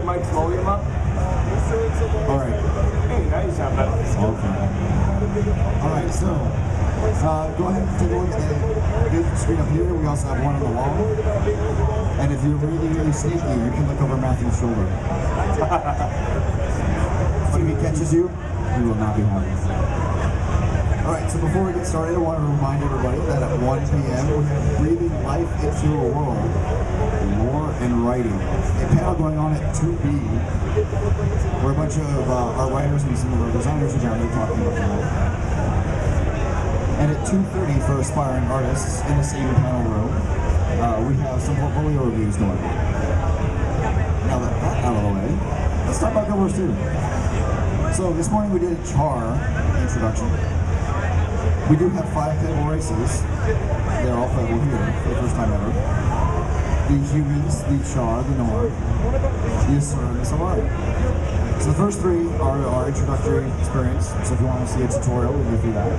mic slowly enough? All right. Hey, now you sound better. Okay. All right, so go ahead and take a look at the big screen up here. We also have one on the wall. And if you're really, really sneaky, you can look over Matthew's shoulder. But if he catches you, he will not be happy. All right, so before we get started, I want to remind everybody that at 1 p.m. we have Breathing Life into a World, Lore and Writing, a panel going on at 2B, where a bunch of our writers and some of our designers are down there talking about that. And at 2:30 for aspiring artists in the same panel room, we have some portfolio reviews going. Now that that's out of the way, let's talk about covers too. So this morning we did a Char introduction. We do have 5 playable races. They're all playable here for the first time ever. The humans, the Char, the Nord, the Asur, and the Savari. So the first 3 are our introductory experience. So if you want to see a tutorial, we can do that.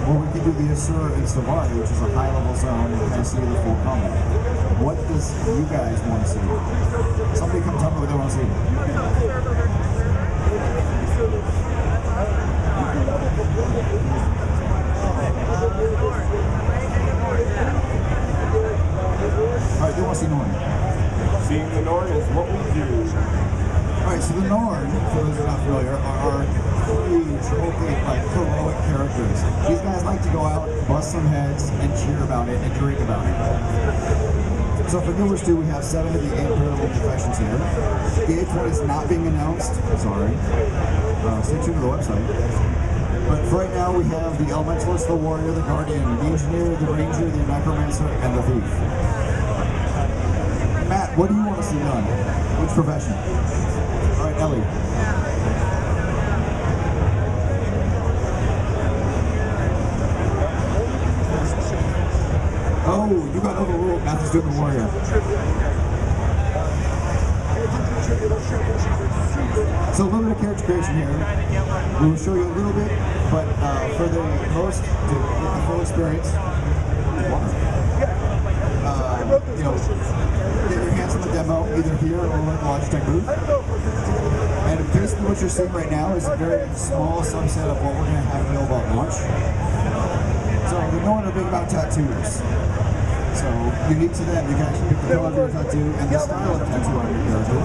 Or we can do the Asur and Savari, which is a high-level zone and kind of see the full combat. What does you guys want to see? Somebody come tell me what they want to see. Alright, they want to see Norn. Seeing the Nord is what we do. Alright, so the Norn, for those who are not familiar, are huge, hulking, heroic characters. These guys like to go out, bust some heads, and cheer about it, and drink about it. So for viewers too, we have 7 of the 8 parallel professions here. The 8th one is not being announced, sorry. Stay tuned to the website. But for right now, we have the elementalist, the warrior, the guardian, the engineer, the ranger, the necromancer, and the thief. Matt, what do you want to see done? Which profession? All right, Ellie. Oh, you got overruled. Matthew's doing the warrior. So a little bit of character creation here. We will show you a little bit, but for the host to get the full experience, get your hands on the demo either here or at the Logitech booth. And basically what you're seeing right now is a very small subset of what we're going to have available at launch. So the Norn are big about tattoos. So unique to them, you can actually pick the color of your tattoo and the style of tattoo on your character.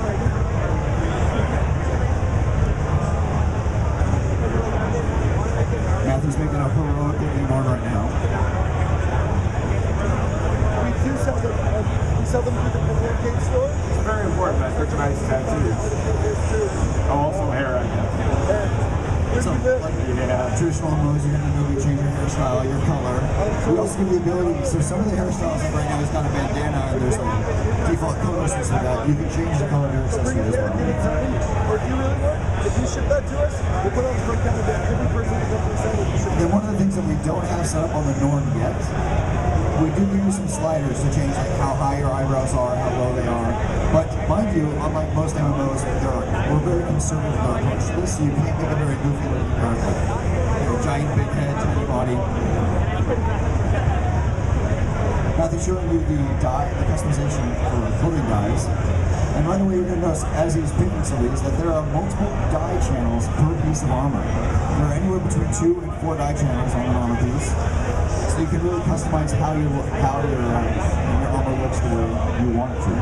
Matthew's making a heroic looking Norn right now. We do sell them. We sell them through the arcade store. It's very important that there's nice tattoos. Oh, also hair, I guess. So, like traditional moves, you're going to maybe change your hairstyle, your color. We also give you the ability, so some of the hairstyles right now, he's got a bandana and there's like default colors and stuff like that. You can change the color of your accessory as well. Or if you really want, if you ship that to us, we'll put on the front counter that every person in the company sends it. Then one of the things that we don't have set up on the Norn yet, we do give you some sliders to change like how high your eyebrows are, how low they are. But mind you, unlike most MMOs, we're very conservative with our approach to this, so you can't make a very goofy looking character. Giant big head, tiny body. Now they're showing you the customization for clothing dyes. And right away you're going to notice, as he's picking some of these, that there are multiple dye channels per piece of armor. There are anywhere between 2 and 4 dye channels on an armor piece. So you can really customize how your armor looks the way you want it to.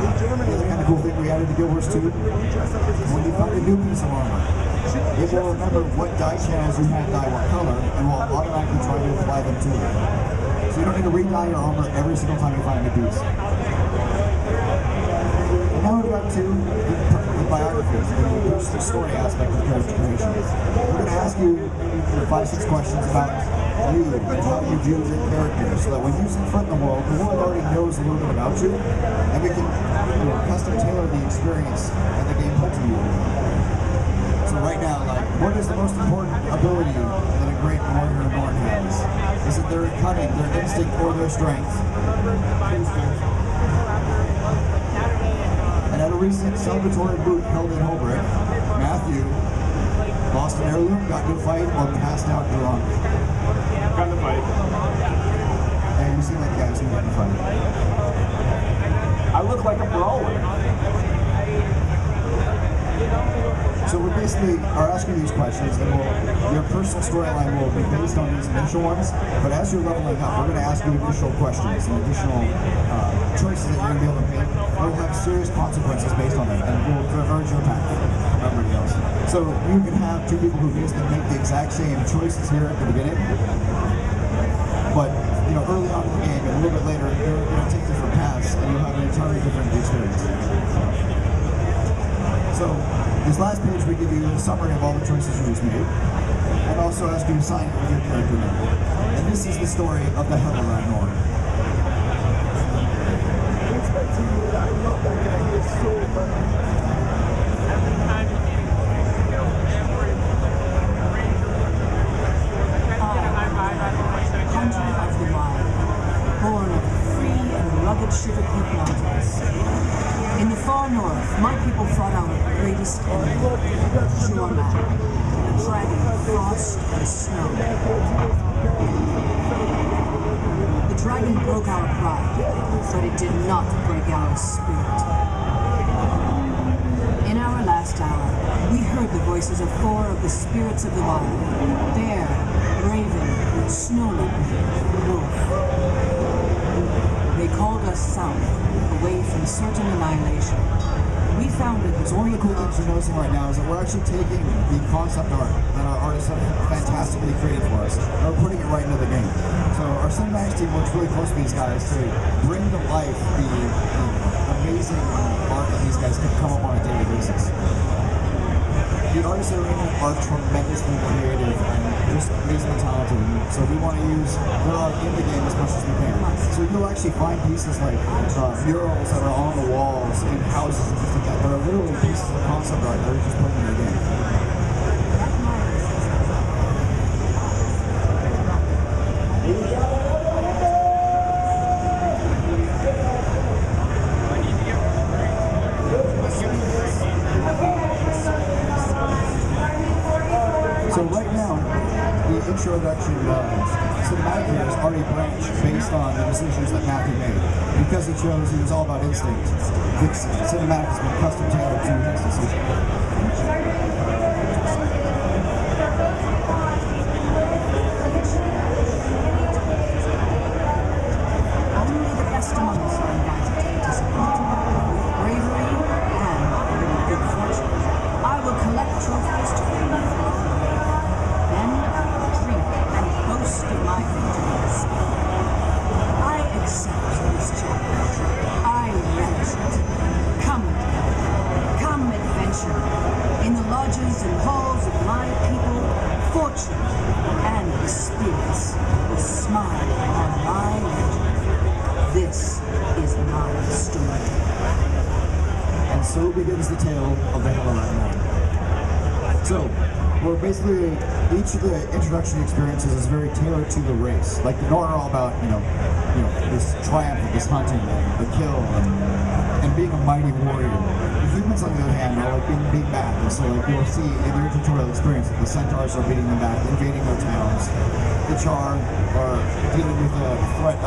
The other kind of cool thing we added to Guild Wars 2, when you find a new piece of armor, it will remember what dye channels you had dye what color, and will automatically try to apply them to it. So you don't need to re-dye your armor every single time you find a new piece. And now we've got to the biographies, the story aspect of character creation. We're going to ask you 5-6 questions about you and how you view your character, so that when you set foot in the world already knows a little bit about you, and we can custom tailor the experience and the gameplay to you. So right now, what is the most important ability that a great warrior or Norn has? Is it their cunning, their instinct, or their strength? And at a recent celebratory boot held in Holbrook, Matthew lost an heirloom, got into a fight, or passed out drunk. Got in the fight. And you seem like the guys who got in a fight. I look like a brawler. So we basically are asking these questions, and your personal storyline will be based on these initial ones. But as you're leveling up, we're going to ask you additional questions and additional choices that you're going to be able to make. Will have serious consequences based on them, and will diverge your path from everybody else. So you can have two people who basically make the exact same choices here at the beginning, but early on in the game and a little bit later, you're going to take different paths, and you'll have an entirely different experience. So this last page, we give you a summary of all the choices you just made, and also ask you to sign it with your character name. And this is the story of the Hell Around North. I love that guy. He is so funny. Hunter of the wild, born of free and rugged sugar peak mountains. In the far north, my people fought our greatest enemy, Jorman, the dragon of frost and snow. The dragon broke our pride, but it did not break our spirit. In our last hour, we heard the voices of 4 of the spirits of the wild: Bear, Raven, Snowman, Wolf. They called us south, away from certain annihilation. We founded the So one of the cool things you're noticing right now is that we're actually taking the concept art that our artists have fantastically created for us, and we're putting it right into the game. So our cinematics team works really close with these guys to bring to life the amazing art that these guys can come up on a daily basis. The artists that are in it are tremendously creative and just amazingly talented. So we want to use their art in the game as much as we can. So you'll actually find pieces like murals that are on the walls in houses and things like that. That are literally pieces of concept art that are just put in the game. So right now, the introduction cinematic here is already branched based on the decisions that Matthew made. Because he chose, it was all about instinct. The cinematic has been custom tailored to his decision. only the best among us are invited to participate. With bravery and good fortune, I will collect trophies to bring you all. Then I will drink and boast of my victories. I accept this challenge. I relish it. Come, adventure. In the lodges and halls of my people, fortune and the spirits will smile on my legend. This is my story. And so begins the tale of the Hell Around North. So, we're basically, each of the introduction experiences is very tailored to the race. Like the Norton are all about, this triumph, this hunting, and the kill, and being a mighty warrior. The humans, on the other hand, are like being beat back. And so, like you'll see in your tutorial experience, that the centaurs are beating them back, invading their towns. The Char are dealing with the threat of